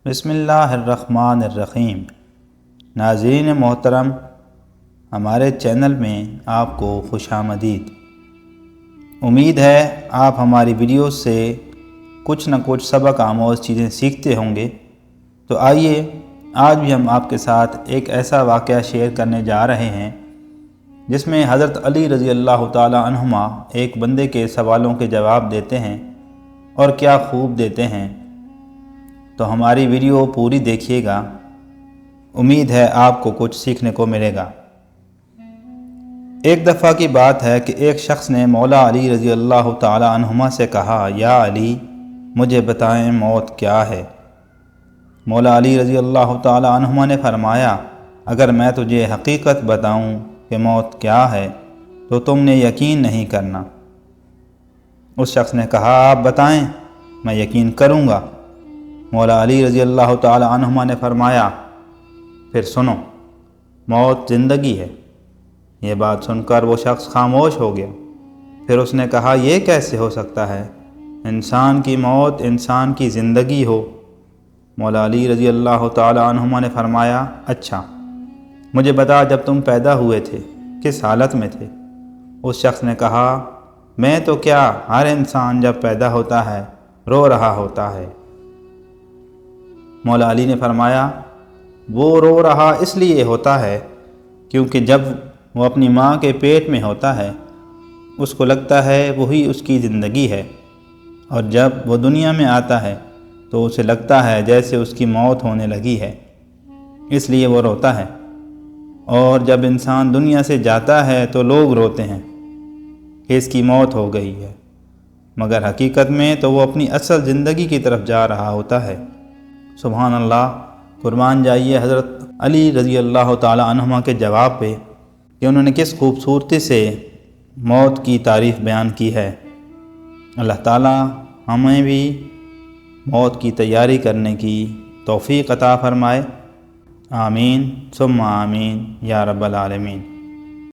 بسم اللہ الرحمن الرحیم۔ ناظرین محترم، ہمارے چینل میں آپ کو خوش آمدید۔ امید ہے آپ ہماری ویڈیوز سے کچھ نہ کچھ سبق آموز چیزیں سیکھتے ہوں گے۔ تو آئیے آج بھی ہم آپ کے ساتھ ایک ایسا واقعہ شیئر کرنے جا رہے ہیں جس میں حضرت علی رضی اللہ تعالی عنہما ایک بندے کے سوالوں کے جواب دیتے ہیں، اور کیا خوب دیتے ہیں۔ تو ہماری ویڈیو پوری دیکھیے گا، امید ہے آپ کو کچھ سیکھنے کو ملے گا۔ ایک دفعہ کی بات ہے کہ ایک شخص نے مولا علی رضی اللہ تعالی عنہما سے کہا، یا علی مجھے بتائیں موت کیا ہے؟ مولا علی رضی اللہ تعالی عنہما نے فرمایا، اگر میں تجھے حقیقت بتاؤں کہ موت کیا ہے تو تم نے یقین نہیں کرنا۔ اس شخص نے کہا، آپ بتائیں، میں یقین کروں گا۔ مولا علی رضی اللہ تعالی عنہما نے فرمایا، پھر سنو، موت زندگی ہے۔ یہ بات سن کر وہ شخص خاموش ہو گیا۔ پھر اس نے کہا، یہ کیسے ہو سکتا ہے؟ انسان کی موت انسان کی زندگی ہو۔ مولا علی رضی اللہ تعالی عنہما نے فرمایا، اچھا مجھے بتا، جب تم پیدا ہوئے تھے کس حالت میں تھے؟ اس شخص نے کہا، میں تو کیا، ہر انسان جب پیدا ہوتا ہے رو رہا ہوتا ہے۔ مولا علی نے فرمایا، وہ رو رہا اس لیے ہوتا ہے کیونکہ جب وہ اپنی ماں کے پیٹ میں ہوتا ہے اس کو لگتا ہے وہی اس کی زندگی ہے، اور جب وہ دنیا میں آتا ہے تو اسے لگتا ہے جیسے اس کی موت ہونے لگی ہے، اس لیے وہ روتا ہے۔ اور جب انسان دنیا سے جاتا ہے تو لوگ روتے ہیں کہ اس کی موت ہو گئی ہے، مگر حقیقت میں تو وہ اپنی اصل زندگی کی طرف جا رہا ہوتا ہے۔ سبحان اللہ، قربان جائیے حضرت علی رضی اللہ تعالی عنہما کے جواب پہ کہ انہوں نے کس خوبصورتی سے موت کی تعریف بیان کی ہے۔ اللہ تعالی ہمیں بھی موت کی تیاری کرنے کی توفیق عطا فرمائے۔ آمین ثم آمین یا رب العالمین۔